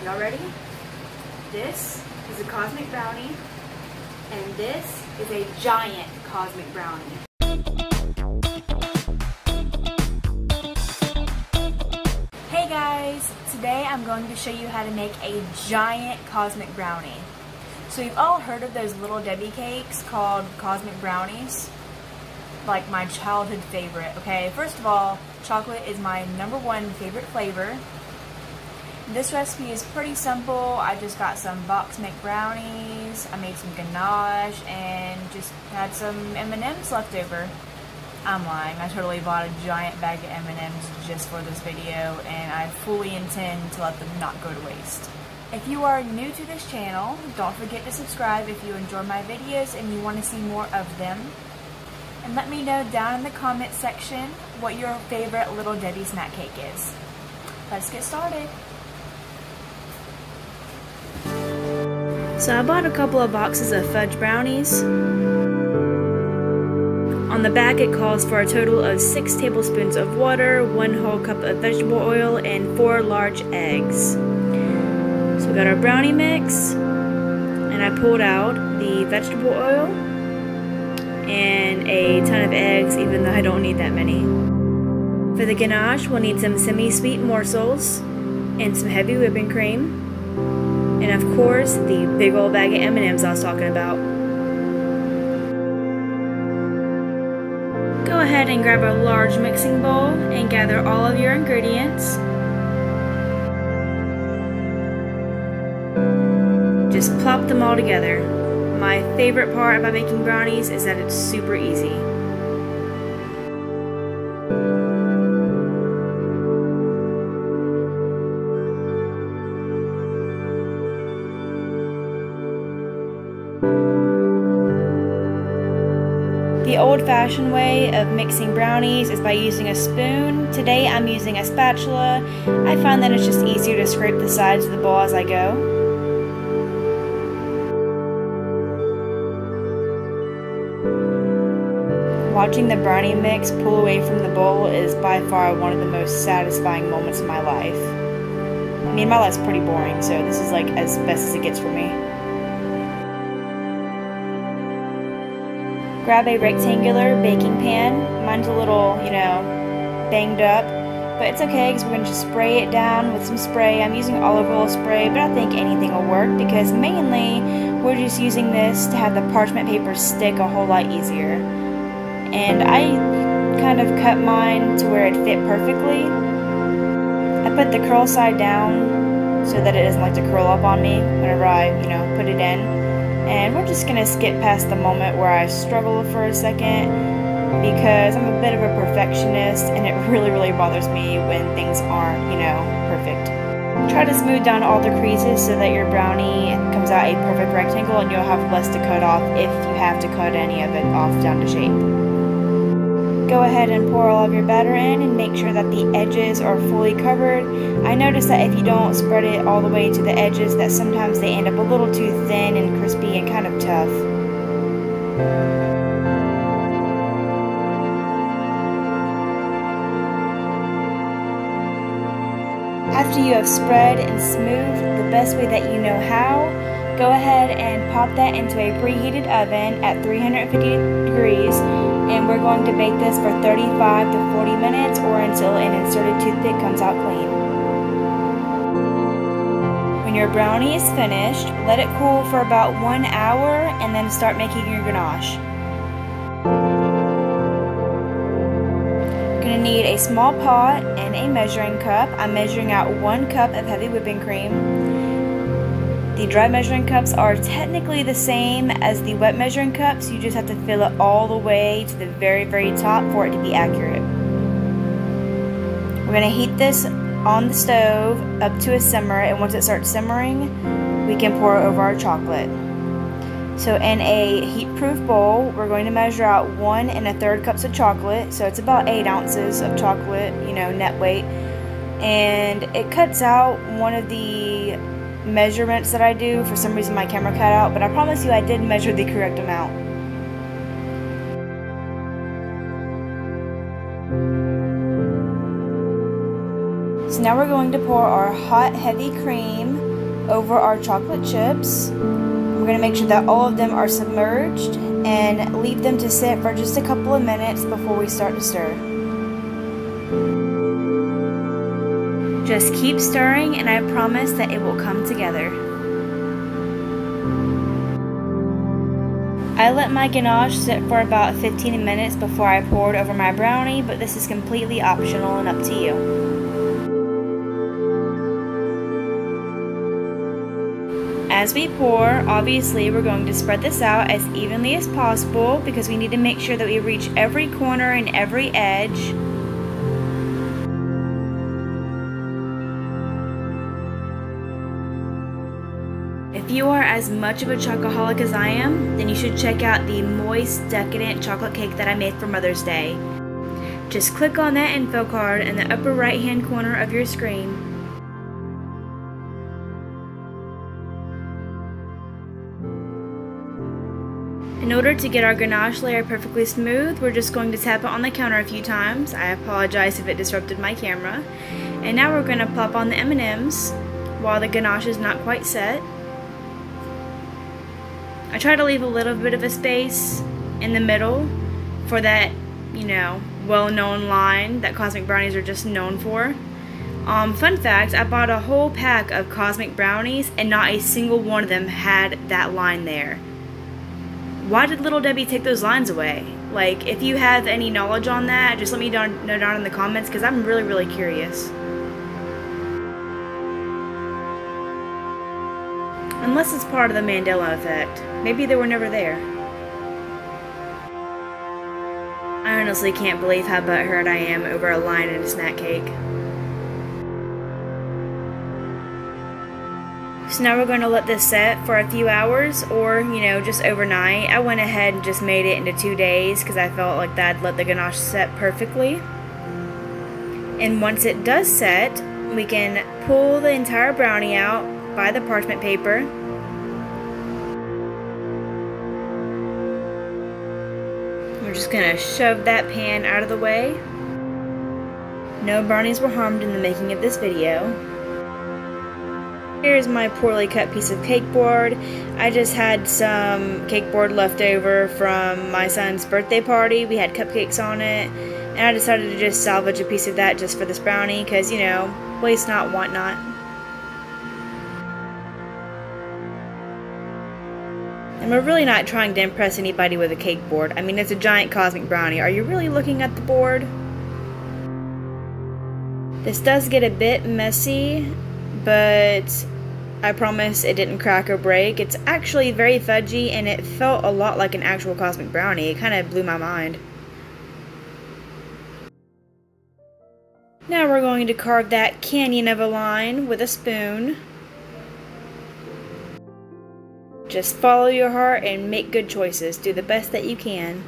Y'all ready? This is a cosmic brownie, and this is a giant cosmic brownie. Hey guys, today I'm going to show you how to make a giant cosmic brownie. So you've all heard of those little Debbie cakes called cosmic brownies? Like my childhood favorite, okay? First of all, chocolate is my #1 favorite flavor. This recipe is pretty simple. I just got some box make brownies, I made some ganache, and just had some M&Ms left over. I'm lying, I totally bought a giant bag of M&Ms just for this video, and I fully intend to let them not go to waste. If you are new to this channel, don't forget to subscribe if you enjoy my videos and you want to see more of them. And let me know down in the comments section what your favorite Little Debbie snack cake is. Let's get started. So I bought a couple of boxes of fudge brownies. On the back it calls for a total of 6 tablespoons of water, 1 whole cup of vegetable oil, and 4 large eggs. So we got our brownie mix, and I pulled out the vegetable oil and a ton of eggs, even though I don't need that many. For the ganache, we'll need some semi-sweet morsels and some heavy whipping cream. And of course, the big old bag of M&Ms I was talking about. Go ahead and grab a large mixing bowl and gather all of your ingredients. Just plop them all together. My favorite part about making brownies is that it's super easy. The old-fashioned way of mixing brownies is by using a spoon. Today I'm using a spatula. I find that it's just easier to scrape the sides of the bowl as I go. Watching the brownie mix pull away from the bowl is by far one of the most satisfying moments of my life. I mean, my life's pretty boring, so this is like as best as it gets for me. Grab a rectangular baking pan. Mine's a little, banged up, but it's okay because we're going to just spray it down with some spray. I'm using olive oil spray, but I think anything will work because mainly we're just using this to have the parchment paper stick a whole lot easier. And I kind of cut mine to where it fit perfectly. I put the curl side down so that it doesn't like to curl up on me whenever I, put it in. And we're just going to skip past the moment where I struggle for a second because I'm a bit of a perfectionist and it really bothers me when things aren't, perfect. Try to smooth down all the creases so that your brownie comes out a perfect rectangle and you'll have less to cut off if you have to cut any of it off down to shape. Go ahead and pour all of your batter in and make sure that the edges are fully covered. I noticed that if you don't spread it all the way to the edges, that sometimes they end up a little too thin and crispy and kind of tough. After you have spread and smoothed the best way that you know how, go ahead and pop that into a preheated oven at 350 degrees, and we're going to bake this for 35 to 40 minutes or until an inserted toothpick comes out clean. When your brownie is finished, let it cool for about 1 hour and then start making your ganache. You're going to need a small pot and a measuring cup. I'm measuring out 1 cup of heavy whipping cream. The dry measuring cups are technically the same as the wet measuring cups. You just have to fill it all the way to the very top for it to be accurate. We're going to heat this on the stove up to a simmer, and once it starts simmering, we can pour over our chocolate. So in a heat-proof bowl, we're going to measure out 1 1/3 cups of chocolate. So it's about 8 ounces of chocolate, net weight. And it cuts out one of the measurements that I do. For some reason my camera cut out, but I promise you I did measure the correct amount. So now we're going to pour our hot heavy cream over our chocolate chips. We're going to make sure that all of them are submerged and leave them to sit for just a couple of minutes before we start to stir. Just keep stirring and I promise that it will come together. I let my ganache sit for about 15 minutes before I poured over my brownie, but this is completely optional and up to you. As we pour, obviously we're going to spread this out as evenly as possible because we need to make sure that we reach every corner and every edge. If you are as much of a chocoholic as I am, then you should check out the moist, decadent chocolate cake that I made for Mother's Day. Just click on that info card in the upper right hand corner of your screen. In order to get our ganache layer perfectly smooth, we're just going to tap it on the counter a few times. I apologize if it disrupted my camera. And now we're going to plop on the M&Ms while the ganache is not quite set. I try to leave a little bit of a space in the middle for that, well-known line that Cosmic Brownies are just known for. Fun fact, I bought a whole pack of Cosmic Brownies and not a single one of them had that line there. Why did Little Debbie take those lines away? Like, if you have any knowledge on that, just let me know down in the comments because I'm really, really curious. Unless it's part of the Mandela effect. Maybe they were never there. I honestly can't believe how butthurt I am over a line in a snack cake. So now we're going to let this set for a few hours or, just overnight. I went ahead and just made it into 2 days because I felt like that'd let the ganache set perfectly. And once it does set, we can pull the entire brownie out by the parchment paper. We're just going to shove that pan out of the way. No brownies were harmed in the making of this video. Here's my poorly cut piece of cake board. I just had some cake board left over from my son's birthday party. We had cupcakes on it, and I decided to just salvage a piece of that just for this brownie because, waste not, want not. And we're really not trying to impress anybody with a cake board. I mean, it's a giant cosmic brownie. Are you really looking at the board? This does get a bit messy, but I promise it didn't crack or break. It's actually very fudgy and it felt a lot like an actual cosmic brownie. It kind of blew my mind. Now we're going to carve that canyon of a line with a spoon. Just follow your heart and make good choices. Do the best that you can.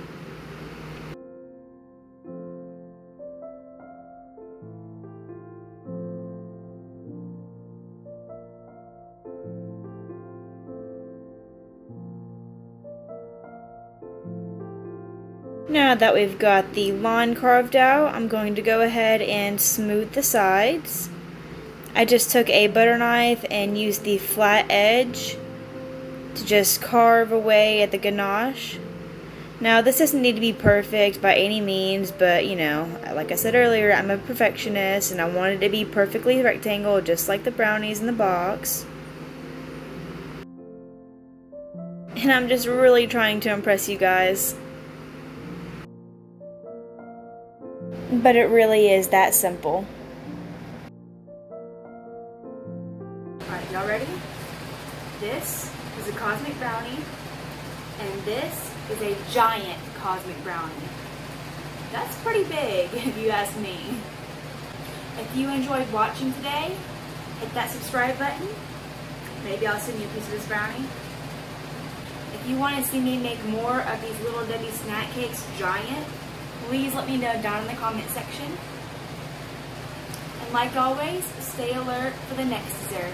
Now that we've got the line carved out, I'm going to go ahead and smooth the sides. I just took a butter knife and used the flat edge to just carve away at the ganache. Now this doesn't need to be perfect by any means, but like I said earlier, I'm a perfectionist and I want it to be perfectly rectangle just like the brownies in the box. And I'm just really trying to impress you guys. But it really is that simple. Alright, y'all ready? This is a cosmic brownie, and this is a giant cosmic brownie. That's pretty big, if you ask me. If you enjoyed watching today, hit that subscribe button. Maybe I'll send you a piece of this brownie. If you want to see me make more of these Little Debbie snack cakes giant, please let me know down in the comment section. And like always, stay alert for the next dessert.